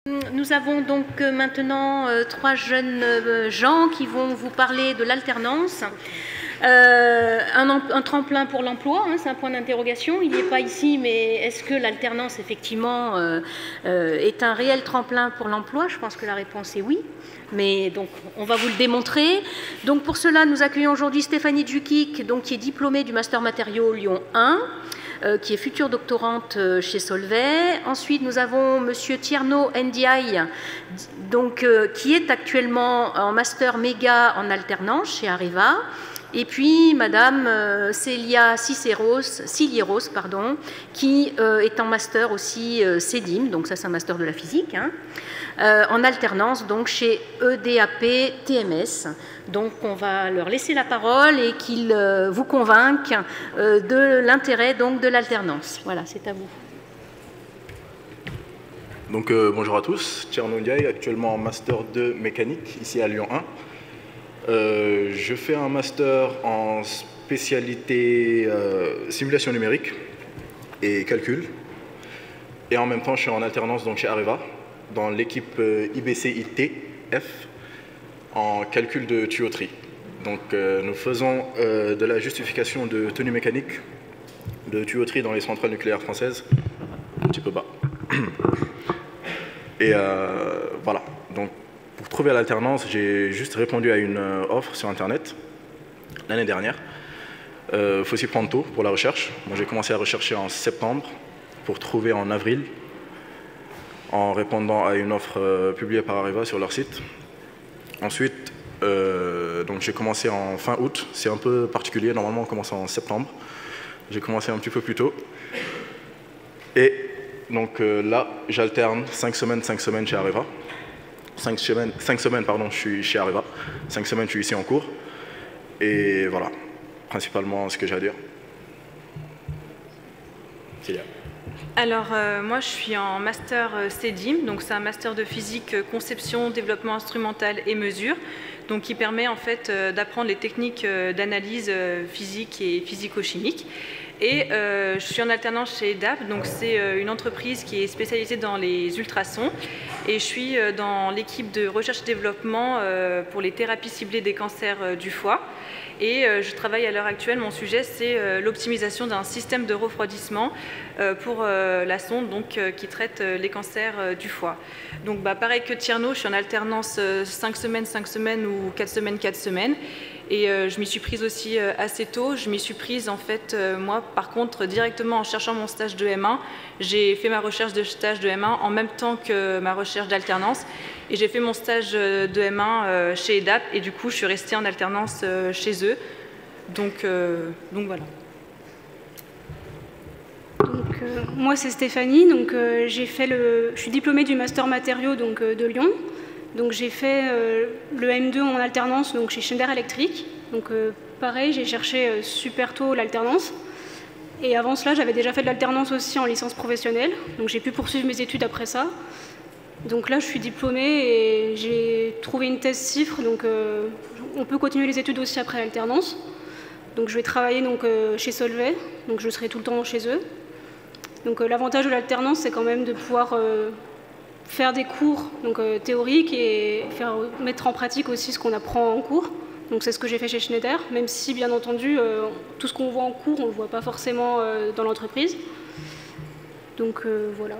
Nous avons donc maintenant trois jeunes gens qui vont vous parler de l'alternance. Un tremplin pour l'emploi, hein, c'est un point d'interrogation. Il n'est pas ici, mais est-ce que l'alternance, effectivement, est un réel tremplin pour l'emploi? Je pense que la réponse est oui. Mais donc, on va vous le démontrer. Donc, pour cela, nous accueillons aujourd'hui Stéphanie Djukic, donc, qui est diplômée du Master Matériaux Lyon 1, qui est future doctorante chez Solvay. Ensuite, nous avons Monsieur Tierno Ndiaye, donc, qui est actuellement en Master Méga en alternance chez Areva. Et puis Madame Célia Cilieros, qui est en master aussi CEDIM, donc ça c'est un master de la physique, hein, en alternance donc chez EDAP TMS. Donc on va leur laisser la parole et qu'ils vous convainquent de l'intérêt donc de l'alternance. Voilà, c'est à vous. Donc bonjour à tous, Tierno Ndiaye, actuellement en master 2 mécanique ici à Lyon 1. Je fais un master en spécialité simulation numérique et calcul. Et en même temps, je suis en alternance donc, chez Areva, dans l'équipe IBC-ITF, en calcul de tuyauterie. Donc nous faisons de la justification de tenue mécanique de tuyauterie dans les centrales nucléaires françaises, un petit peu bas. Et voilà. Donc, pour trouver l'alternance, j'ai juste répondu à une offre sur Internet l'année dernière. Il faut s'y prendre tôt pour la recherche. Moi, j'ai commencé à rechercher en septembre pour trouver en avril en répondant à une offre publiée par Areva sur leur site. Ensuite, donc j'ai commencé en fin août. C'est un peu particulier. Normalement, on commence en septembre. J'ai commencé un petit peu plus tôt. Et donc là, j'alterne 5 semaines chez Areva. 5 semaines, pardon, je suis chez Areva. 5 semaines, je suis ici en cours. Et voilà, principalement ce que j'ai à dire. Célia. Alors, moi, je suis en master CEDIM, donc c'est un master de physique, conception, développement instrumental et mesure, donc qui permet en fait d'apprendre les techniques d'analyse physique et physico-chimique. Et je suis en alternance chez EDAP, donc c'est une entreprise qui est spécialisée dans les ultrasons. Et je suis dans l'équipe de recherche et développement pour les thérapies ciblées des cancers du foie. Et je travaille à l'heure actuelle, mon sujet c'est l'optimisation d'un système de refroidissement pour la sonde donc, qui traite les cancers du foie. Donc pareil que Tierno, je suis en alternance 5 semaines ou 4 semaines. Et je m'y suis prise aussi assez tôt. Je m'y suis prise en fait, moi par contre, directement en cherchant mon stage de M1. J'ai fait ma recherche de stage de M1 en même temps que ma recherche d'alternance. Et j'ai fait mon stage de M1 chez EDAP et du coup je suis restée en alternance chez eux. Donc voilà. Donc, moi c'est Stéphanie, donc, je suis diplômée du Master Matériaux donc, de Lyon. Donc j'ai fait le M2 en alternance donc, chez Schneider Electric. Donc pareil, j'ai cherché super tôt l'alternance. Et avant cela, j'avais déjà fait de l'alternance aussi en licence professionnelle. Donc j'ai pu poursuivre mes études après ça. Donc là, je suis diplômée et j'ai trouvé une thèse CIFRE. Donc on peut continuer les études aussi après l'alternance. Donc je vais travailler donc, chez Solvay. Donc je serai tout le temps chez eux. Donc l'avantage de l'alternance, c'est quand même de pouvoir faire des cours donc, théoriques et mettre en pratique aussi ce qu'on apprend en cours. Donc c'est ce que j'ai fait chez Schneider, même si bien entendu tout ce qu'on voit en cours, on ne le voit pas forcément dans l'entreprise. Donc voilà.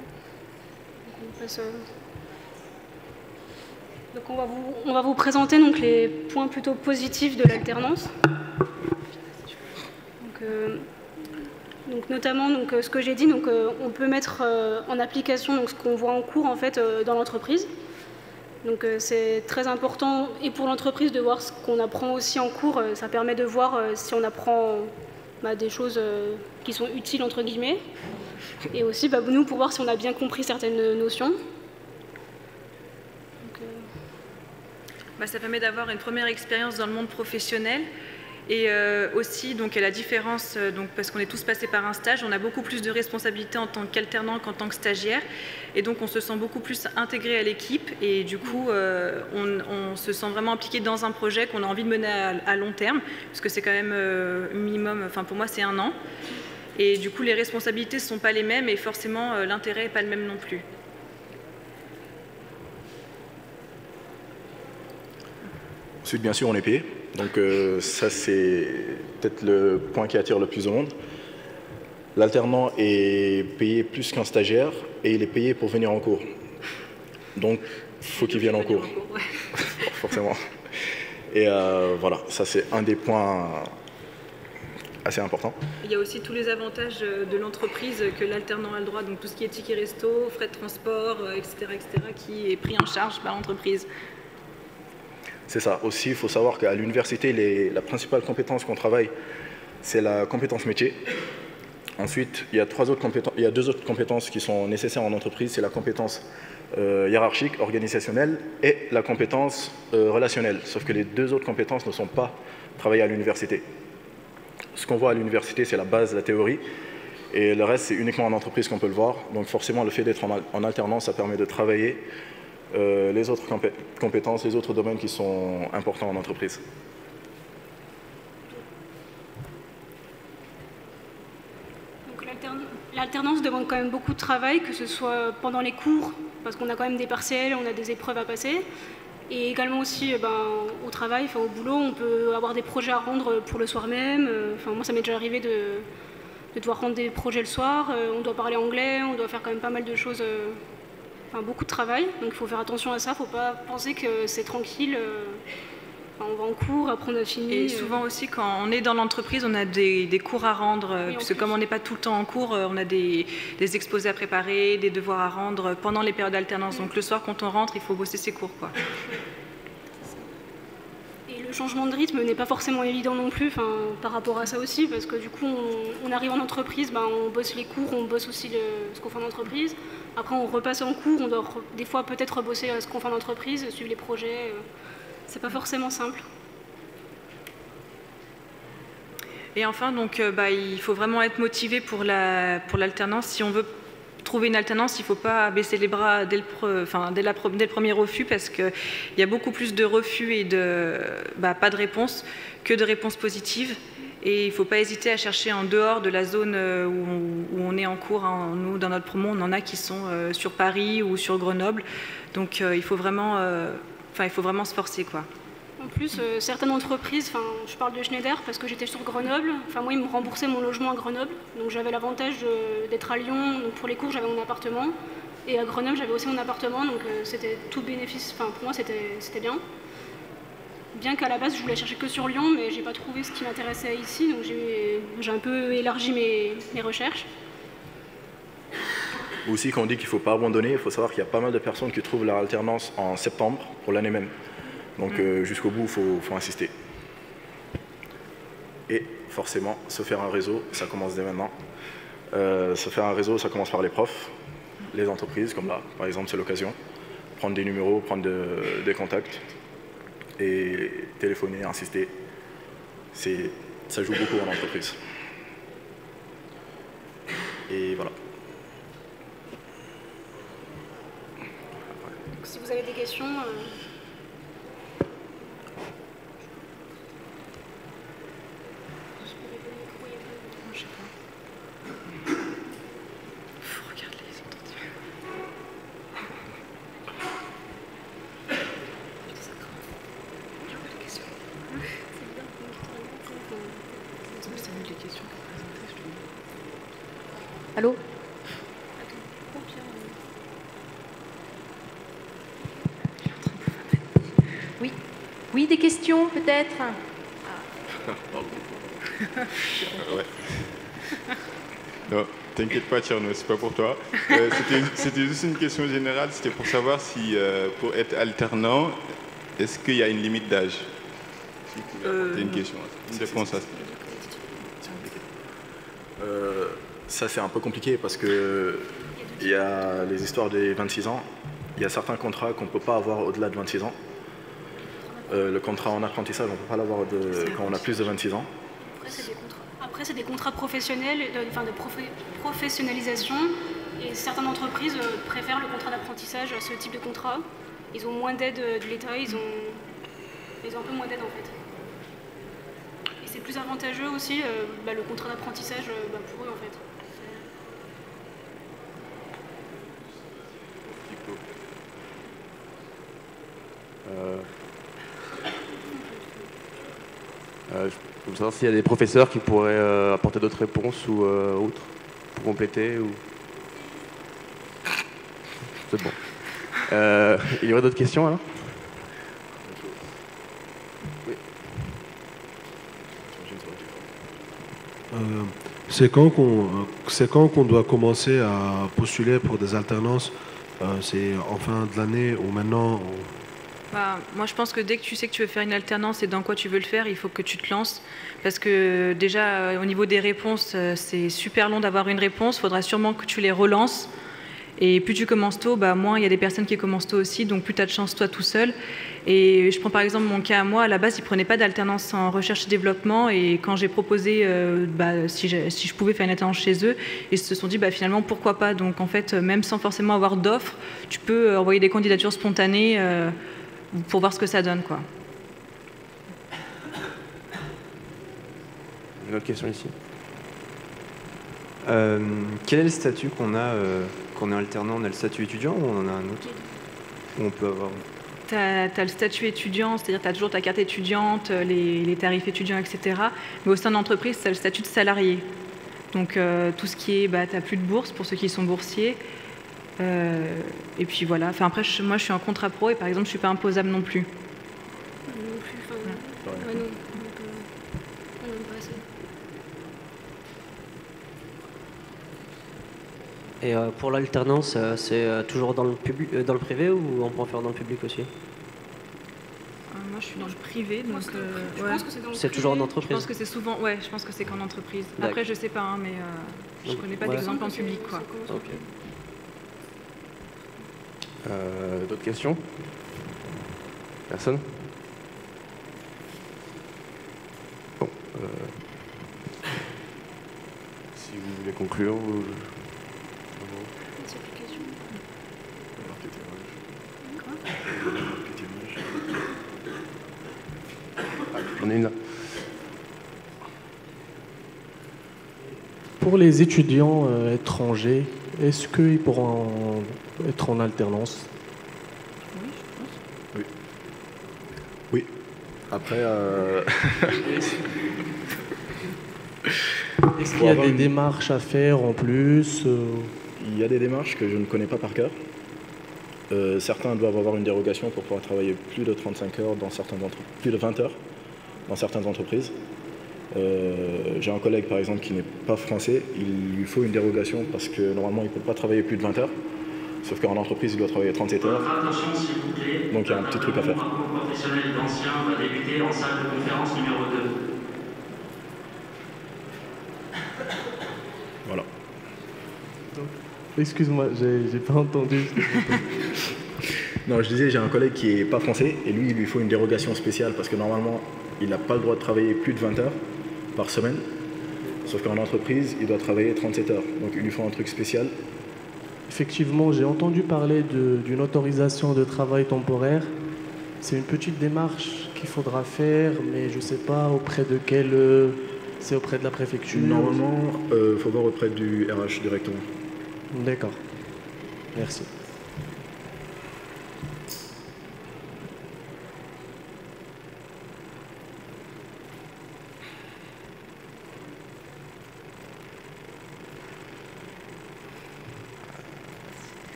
Donc on va vous présenter donc, les points plutôt positifs de l'alternance. Donc notamment donc, ce que j'ai dit, donc, on peut mettre en application donc, ce qu'on voit en cours en fait, dans l'entreprise. Donc c'est très important et pour l'entreprise de voir ce qu'on apprend aussi en cours. Ça permet de voir si on apprend des choses qui sont utiles entre guillemets. Et aussi nous pour voir si on a bien compris certaines notions. Donc, ça permet d'avoir une première expérience dans le monde professionnel. Et aussi, donc, à la différence, donc, parce qu'on est tous passés par un stage, on a beaucoup plus de responsabilités en tant qu'alternant qu'en tant que stagiaire. Et donc, on se sent beaucoup plus intégré à l'équipe. Et du coup, on se sent vraiment impliqué dans un projet qu'on a envie de mener à long terme. Parce que c'est quand même minimum, enfin pour moi, c'est 1 an. Et du coup, les responsabilités ne sont pas les mêmes et forcément, l'intérêt n'est pas le même non plus. Ensuite, bien sûr, on est payé. Donc ça, c'est peut-être le point qui attire le plus de monde. L'alternant est payé plus qu'un stagiaire et il est payé pour venir en cours. Donc, il faut qu'il vienne en cours. Ouais. Forcément. Et voilà, ça c'est un des points assez importants. Il y a aussi tous les avantages de l'entreprise que l'alternant a le droit, donc tout ce qui est ticket resto, frais de transport, etc., qui est pris en charge par l'entreprise. C'est ça. Aussi, il faut savoir qu'à l'université, la principale compétence qu'on travaille, c'est la compétence métier. Ensuite, il y a deux autres compétences qui sont nécessaires en entreprise. C'est la compétence hiérarchique, organisationnelle et la compétence relationnelle. Sauf que les deux autres compétences ne sont pas travaillées à l'université. Ce qu'on voit à l'université, c'est la base, la théorie. Et le reste, c'est uniquement en entreprise qu'on peut le voir. Donc forcément, le fait d'être en alternance, ça permet de travailler les autres compétences, les autres domaines qui sont importants en entreprise. L'alternance demande quand même beaucoup de travail, que ce soit pendant les cours, parce qu'on a quand même des partiels, on a des épreuves à passer, et également aussi au travail, au boulot, on peut avoir des projets à rendre pour le soir même. Moi, ça m'est déjà arrivé de devoir rendre des projets le soir, on doit parler anglais, on doit faire quand même pas mal de choses, beaucoup de travail, donc il faut faire attention à ça, il ne faut pas penser que c'est tranquille. On va en cours, après on a fini. Et souvent aussi, quand on est dans l'entreprise, on a des cours à rendre, parce que comme on n'est pas tout le temps en cours, on a des exposés à préparer, des devoirs à rendre pendant les périodes d'alternance. Donc le soir, quand on rentre, il faut bosser ses cours, quoi. Et le changement de rythme n'est pas forcément évident non plus, par rapport à ça aussi, parce que du coup, on arrive en entreprise, on bosse les cours, on bosse aussi ce qu'on fait en entreprise. Après, on repasse en cours, on doit des fois peut-être rebosser ce qu'on fait en entreprise, suivre les projets. C'est pas forcément simple. Et enfin, donc, il faut vraiment être motivé pour l'alternance. Si on veut trouver une alternance, il ne faut pas baisser les bras dès le premier refus, parce qu'il y a beaucoup plus de refus et pas de réponse que de réponses positives. Et il ne faut pas hésiter à chercher en dehors de la zone où on est en cours. Nous, dans notre promo, on en a qui sont sur Paris ou sur Grenoble. Donc, il faut vraiment se forcer, quoi. En plus, certaines entreprises, je parle de Schneider parce que j'étais sur Grenoble, moi ils me remboursaient mon logement à Grenoble, donc j'avais l'avantage d'être à Lyon, donc pour les cours j'avais mon appartement, et à Grenoble j'avais aussi mon appartement, donc c'était tout bénéfice, pour moi c'était bien. Bien qu'à la base je voulais chercher que sur Lyon, mais j'ai pas trouvé ce qui m'intéressait ici, donc j'ai un peu élargi mes recherches. Aussi, quand on dit qu'il ne faut pas abandonner, il faut savoir qu'il y a pas mal de personnes qui trouvent leur alternance en septembre pour l'année même. Donc jusqu'au bout, il faut insister. Et forcément, se faire un réseau, ça commence dès maintenant. Se faire un réseau, ça commence par les profs, les entreprises, comme là, par exemple, c'est l'occasion. Prendre des numéros, prendre des contacts et téléphoner, insister. Ça joue beaucoup en entreprise. Et voilà. Donc, si vous avez des questions... Allô? Oui. Oui, des questions peut-être? Ouais. Non, t'inquiète pas Tierno, c'est pas pour toi. C'était juste une question générale, c'était pour savoir si pour être alternant, est-ce qu'il y a une limite d'âge? C'est une question, une réponse à ça. Ça c'est un peu compliqué parce que il y a les histoires des 26 ans, il y a certains contrats qu'on ne peut pas avoir au-delà de 26 ans. Le contrat en apprentissage, on ne peut pas l'avoir quand on a plus de 26 ans. Après, c'est des contrats professionnels, de professionnalisation, et certaines entreprises préfèrent le contrat d'apprentissage à ce type de contrat. Ils ont moins d'aide de l'État, ils ont un peu moins d'aide en fait. Et c'est plus avantageux aussi, le contrat d'apprentissage pour eux en fait. Je veux savoir s'il y a des professeurs qui pourraient apporter d'autres réponses ou autres pour compléter. Ou... C'est bon. Il y aurait d'autres questions alors? Oui. C'est quand qu'on doit commencer à postuler pour des alternances? C'est en fin de l'année ou maintenant? Moi, je pense que dès que tu sais que tu veux faire une alternance et dans quoi tu veux le faire, il faut que tu te lances. Parce que déjà, au niveau des réponses, c'est super long d'avoir une réponse. Il faudra sûrement que tu les relances. Et plus tu commences tôt, moins il y a des personnes qui commencent tôt aussi. Donc plus tu as de chance toi tout seul. Et je prends par exemple mon cas à moi. À la base, ils ne prenaient pas d'alternance en recherche et développement. Et quand j'ai proposé si je pouvais faire une alternance chez eux, ils se sont dit finalement pourquoi pas. Donc en fait, même sans forcément avoir d'offres, tu peux envoyer des candidatures spontanées pour voir ce que ça donne, quoi. Une autre question ici. Quel est le statut qu'on a quand on est alternant? On a le statut étudiant ou on en a un autre? Ou on peut avoir... Tu as le statut étudiant, c'est-à-dire tu as toujours ta carte étudiante, les tarifs étudiants, etc. Mais au sein de l'entreprise, tu as le statut de salarié. Donc tout ce qui est, tu n'as plus de bourse pour ceux qui sont boursiers. Et puis voilà. Enfin, après, moi, je suis en contrat pro et par exemple, je ne suis pas imposable non plus. Non plus. Enfin, non. Donc, pas assez. Et pour l'alternance, c'est toujours dans le privé ou on peut en faire dans le public aussi? Moi, je suis dans le privé, donc je pense que c'est dans le c'est privé. toujours en entreprise. Je pense que c'est souvent, je pense que c'est qu'en entreprise. Après, je sais pas, mais je connais pas d'exemple en public, quoi. Ok. D'autres questions? Personne? Bon. Si vous voulez conclure, vous... J'en ai une là. Pour les étudiants étrangers, est-ce qu'ils pourront être en alternance? Oui. Oui. Après... Est-ce qu'il y a des démarches à faire en plus? Il y a des démarches que je ne connais pas par cœur. Certains doivent avoir une dérogation pour pouvoir travailler plus de 35 heures plus de 20 heures dans certaines entreprises. J'ai un collègue par exemple qui n'est pas français, il lui faut une dérogation parce que normalement il ne peut pas travailler plus de 20 heures, sauf qu'en entreprise il doit travailler 37 heures. Attention s'il vous plaît. Donc il y a un petit truc à faire. Le parcours professionnel d'ancien va débuter en salle de conférence numéro 2. Voilà. Excuse-moi, j'ai pas entendu. Non, je disais, j'ai un collègue qui n'est pas français et lui, il lui faut une dérogation spéciale parce que normalement, il n'a pas le droit de travailler plus de 20 heures par semaine. Sauf qu'en entreprise, il doit travailler 37 heures. Donc il lui faut un truc spécial. Effectivement, j'ai entendu parler d'une autorisation de travail temporaire. C'est une petite démarche qu'il faudra faire, mais je ne sais pas auprès de quel... c'est auprès de la préfecture? Normalement, il faut voir auprès du RH directement. D'accord. Merci.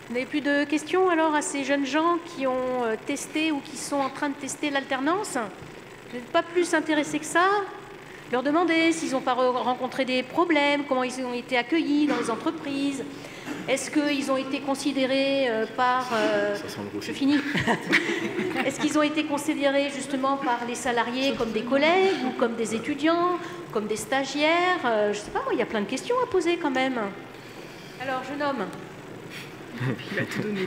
Vous n'avez plus de questions alors à ces jeunes gens qui ont testé ou qui sont en train de tester l'alternance? Vous n'êtes pas plus intéressés que ça? Leur demander s'ils n'ont pas rencontré des problèmes, comment ils ont été accueillis dans les entreprises. Est-ce qu'ils ont été considérés par... je finis. Est-ce qu'ils ont été considérés justement par les salariés comme des collègues ou comme des étudiants, comme des stagiaires? Je ne sais pas, moi, il y a plein de questions à poser quand même. Alors, jeune homme. Il a tout donné.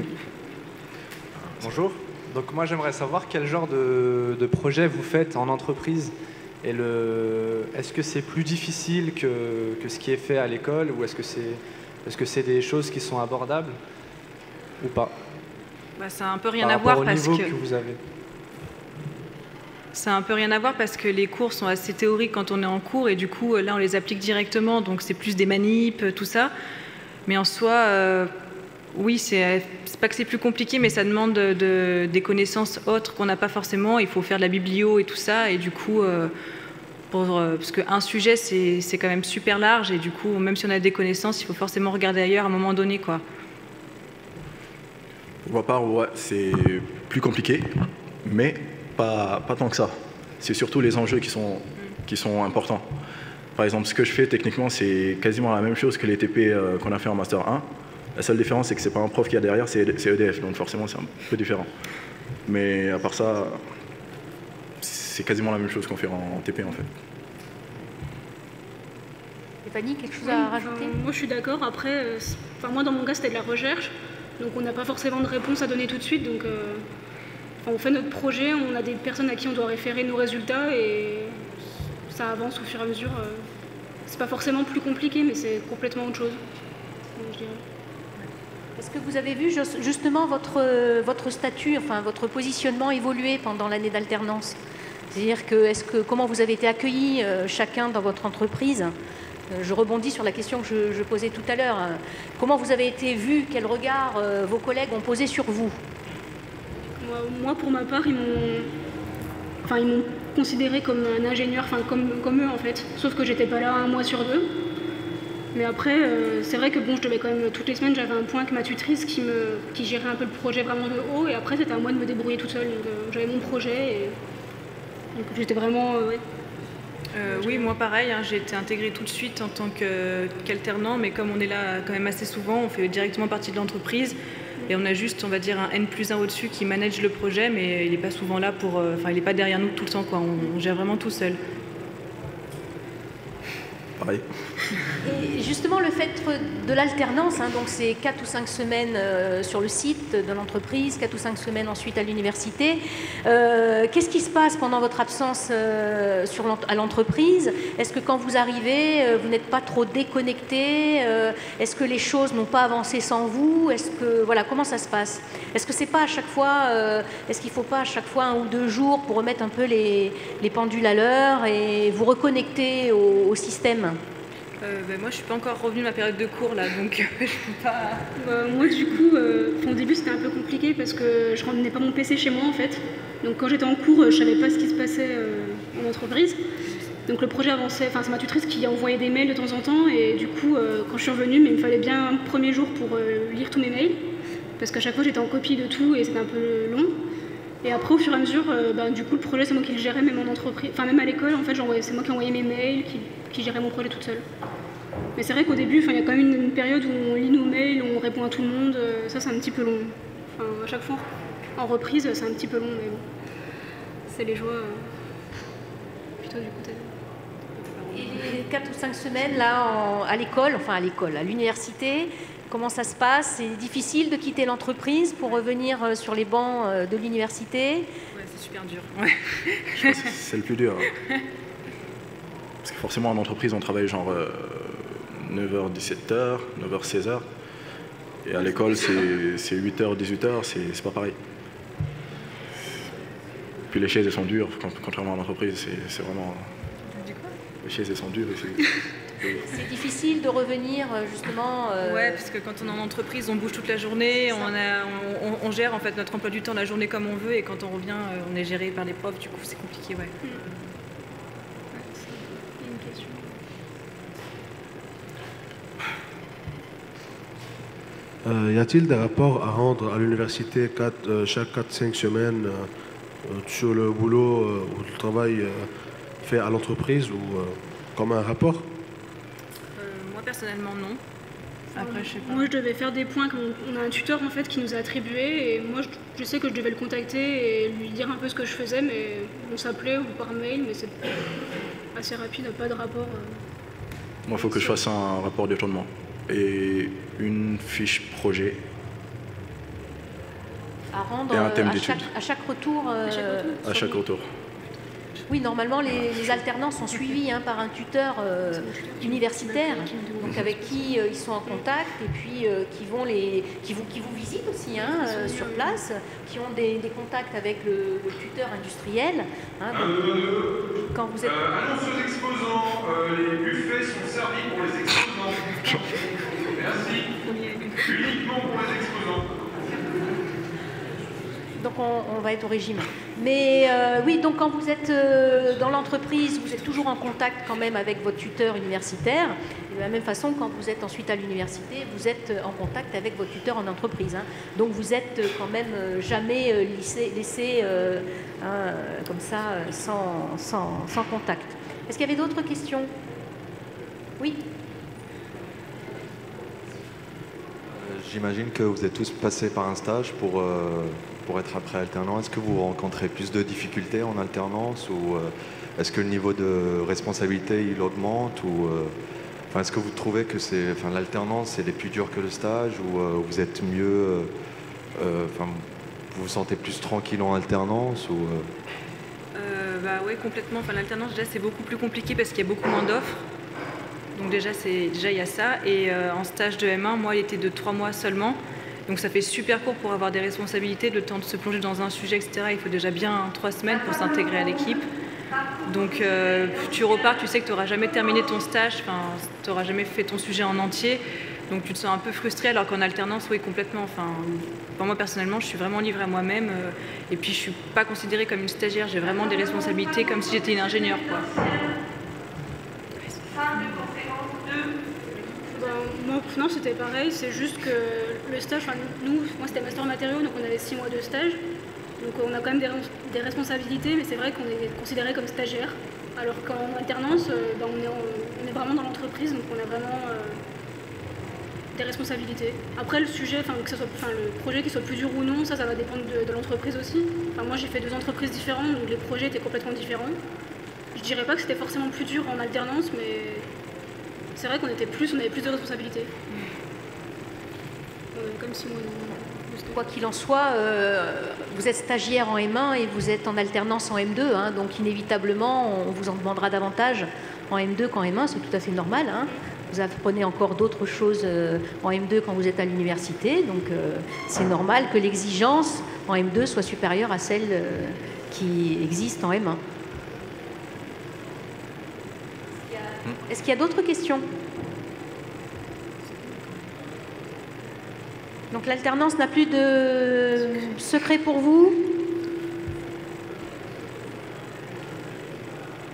Bonjour. Donc moi j'aimerais savoir quel genre de projet vous faites en entreprise et est-ce que c'est plus difficile que ce qui est fait à l'école ou est-ce que c'est des choses qui sont abordables ou pas? Ça n'a un peu rien à voir parce parce niveau que vous avez. Ça a un peu rien à voir parce que les cours sont assez théoriques quand on est en cours et du coup là on les applique directement, donc c'est plus des manips, tout ça. Mais en soi, oui, c'est pas que c'est plus compliqué, mais ça demande des connaissances autres qu'on n'a pas forcément. Il faut faire de la biblio et tout ça, et du coup, parce qu'un sujet, c'est quand même super large et du coup, même si on a des connaissances, il faut forcément regarder ailleurs à un moment donné, quoi. Pour ma part, ouais, c'est plus compliqué, mais pas tant que ça. C'est surtout les enjeux qui sont importants. Par exemple, ce que je fais techniquement, c'est quasiment la même chose que les TP qu'on a fait en Master 1. La seule différence, c'est que c'est pas un prof qui a derrière, c'est EDF, donc forcément c'est un peu différent. Mais à part ça, c'est quasiment la même chose qu'on fait en TP en fait. Stéphanie, quelque chose à rajouter? Moi je suis d'accord, après, moi dans mon cas c'était de la recherche, donc on n'a pas forcément de réponse à donner tout de suite, donc on fait notre projet, on a des personnes à qui on doit référer nos résultats et ça avance au fur et à mesure. C'est pas forcément plus compliqué, mais c'est complètement autre chose, je dirais. Est-ce que vous avez vu justement votre statut, enfin votre positionnement évoluer pendant l'année d'alternance? C'est-à-dire comment vous avez été accueillis chacun dans votre entreprise? Je rebondis sur la question que je posais tout à l'heure. Comment vous avez été vu? Quel regard vos collègues ont posé sur vous? Moi, pour ma part, ils m'ont considéré comme un ingénieur, comme eux en fait. Sauf que j'étais pas là un mois sur deux. Mais après, c'est vrai que bon, je devais quand même, toutes les semaines, j'avais un point avec ma tutrice qui gérait un peu le projet vraiment de haut. Et après, c'était à moi de me débrouiller toute seule. Donc j'avais mon projet et donc j'étais vraiment... oui, moi pareil, hein, j'ai été intégrée tout de suite en tant qu'alternant, mais comme on est là quand même assez souvent, on fait directement partie de l'entreprise et on a juste, on va dire, un N+1 au-dessus qui manage le projet, mais il n'est pas souvent là pour... il n'est pas derrière nous tout le temps, quoi. On gère vraiment tout seul. Pareil. Et justement, le fait de l'alternance, hein, donc c'est 4 ou 5 semaines sur le site de l'entreprise, 4 ou 5 semaines ensuite à l'université. Qu'est-ce qui se passe pendant votre absence à l'entreprise? Est-ce que quand vous arrivez, vous n'êtes pas trop déconnecté? Est-ce que les choses n'ont pas avancé sans vous? Voilà, comment ça se passe? Est-ce que c'est pas à chaque fois, est-ce qu'il ne faut pas à chaque fois 1 ou 2 jours pour remettre un peu les pendules à l'heure et vous reconnecter au système? Moi, je suis pas encore revenue de ma période de cours là, donc je peux pas. Moi, du coup, au début, c'était un peu compliqué parce que je ramenais pas mon PC chez moi en fait. Donc, quand j'étais en cours, je savais pas ce qui se passait en entreprise. Donc, le projet avançait. Enfin, c'est ma tutrice qui envoyait des mails de temps en temps, et du coup, quand je suis revenue, il me fallait bien un premier jour pour lire tous mes mails, parce qu'à chaque fois, j'étais en copie de tout et c'était un peu long. Et après, au fur et à mesure, du coup, le projet, c'est moi qui le gérais, même en entreprise, enfin même à l'école, en fait, c'est moi qui envoyais mes mails, qui gérait mon projet toute seule. Mais c'est vrai qu'au début, il y a quand même une période où on lit nos mails, où on répond à tout le monde. Ça, c'est un petit peu long. Enfin, à chaque fois, en reprise, c'est un petit peu long, mais bon. C'est les joies plutôt du côté. Et les 4 ou 5 semaines là à l'école, à l'université, comment ça se passe? C'est difficile de quitter l'entreprise pour revenir sur les bancs de l'université? Ouais, c'est super dur. Ouais. Je pense que c'est le plus dur. Parce que forcément, en entreprise, on travaille genre 9h, 17h, 9h, 16h. Et à l'école, c'est 8h, 18h, c'est pas pareil. Puis les chaises, elles sont dures, contrairement à l'entreprise, c'est vraiment... Les chaises, elles sont dures. C'est difficile de revenir justement... Ouais, parce que quand on est en entreprise, on bouge toute la journée, on gère en fait notre emploi du temps la journée comme on veut, et quand on revient, on est géré par les profs, du coup c'est compliqué, ouais. Y a-t-il des rapports à rendre à l'université chaque 4-5 semaines sur le boulot ou le travail fait à l'entreprise ou comme un rapport? Moi personnellement non. Après, je sais pas. Moi je devais faire des points, on a un tuteur en fait qui nous a attribué, et moi je sais que je devais le contacter et lui dire un peu ce que je faisais, mais on s'appelait ou par mail, mais c'est assez rapide, pas de rapport. Moi, il faut que je fasse un rapport d'étonnement et une fiche projet. À rendre et un thème d'étude. À chaque retour. À chaque retour. Oui, normalement, les alternants sont suivis par un tuteur universitaire, donc avec qui ils sont en contact, et puis qui vous visitent aussi sur place, qui ont des contacts avec le tuteur industriel. Donc, quand vous êtes... Annonce aux exposants, les buffets sont servis pour les exposants. Merci. Uniquement pour les exposants. Donc on va être au régime. Mais oui, donc quand vous êtes dans l'entreprise, vous êtes toujours en contact quand même avec votre tuteur universitaire. Et de la même façon, quand vous êtes ensuite à l'université, vous êtes en contact avec votre tuteur en entreprise. Hein. Donc vous êtes quand même jamais laissé comme ça, sans contact. Est-ce qu'il y avait d'autres questions? Oui. J'imagine que vous êtes tous passés par un stage pour être après alternant. Est-ce que vous rencontrez plus de difficultés en alternance ou est-ce que le niveau de responsabilité il augmente ou est-ce que vous trouvez que l'alternance c'est plus dur que le stage ou vous êtes mieux vous vous sentez plus tranquille en alternance ou Bah oui, complètement. L'alternance déjà c'est beaucoup plus compliqué parce qu'il y a beaucoup moins d'offres. Donc déjà il y a ça. Et en stage de M1, moi, il était de 3 mois seulement. Donc ça fait super court pour avoir des responsabilités, le temps de se plonger dans un sujet, etc. Il faut déjà bien 3 semaines pour s'intégrer à l'équipe. Donc tu repars, tu sais que tu n'auras jamais terminé ton stage, tu n'auras jamais fait ton sujet en entier. Donc tu te sens un peu frustré, alors qu'en alternance, oui, complètement. Pour moi, personnellement, je suis vraiment livrée à moi-même. Et puis je ne suis pas considérée comme une stagiaire, j'ai vraiment des responsabilités comme si j'étais une ingénieure, quoi. Non, c'était pareil, c'est juste que le stage, moi c'était master matériaux, donc on avait 6 mois de stage, donc on a quand même des responsabilités, mais c'est vrai qu'on est considéré comme stagiaire, alors qu'en alternance, on est vraiment dans l'entreprise, donc on a vraiment des responsabilités. Après le sujet, que ce soit, le projet qui soit plus dur ou non, ça va dépendre de l'entreprise aussi. Moi j'ai fait 2 entreprises différentes, donc les projets étaient complètement différents. Je dirais pas que c'était forcément plus dur en alternance, mais c'est vrai qu'on avait plus de responsabilités. Comme si Quoi qu'il en soit, vous êtes stagiaire en M1 et vous êtes en alternance en M2, hein, donc inévitablement on vous en demandera davantage en M2 qu'en M1, c'est tout à fait normal. Hein. Vous apprenez encore d'autres choses en M2 quand vous êtes à l'université, donc c'est normal que l'exigence en M2 soit supérieure à celle qui existe en M1. Est-ce qu'il y a d'autres questions? Donc l'alternance n'a plus de secret pour vous?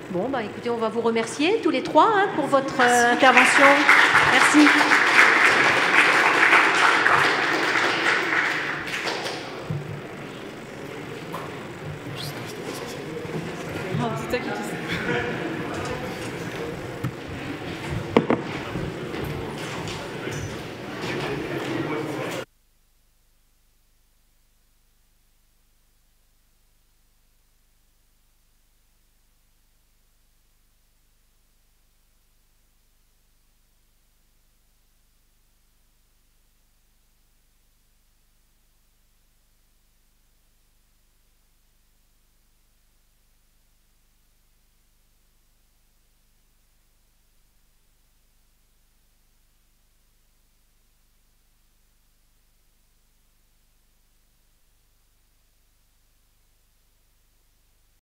Bon, écoutez, on va vous remercier tous les 3 pour votre intervention. Merci. C'est toi qui dis ça.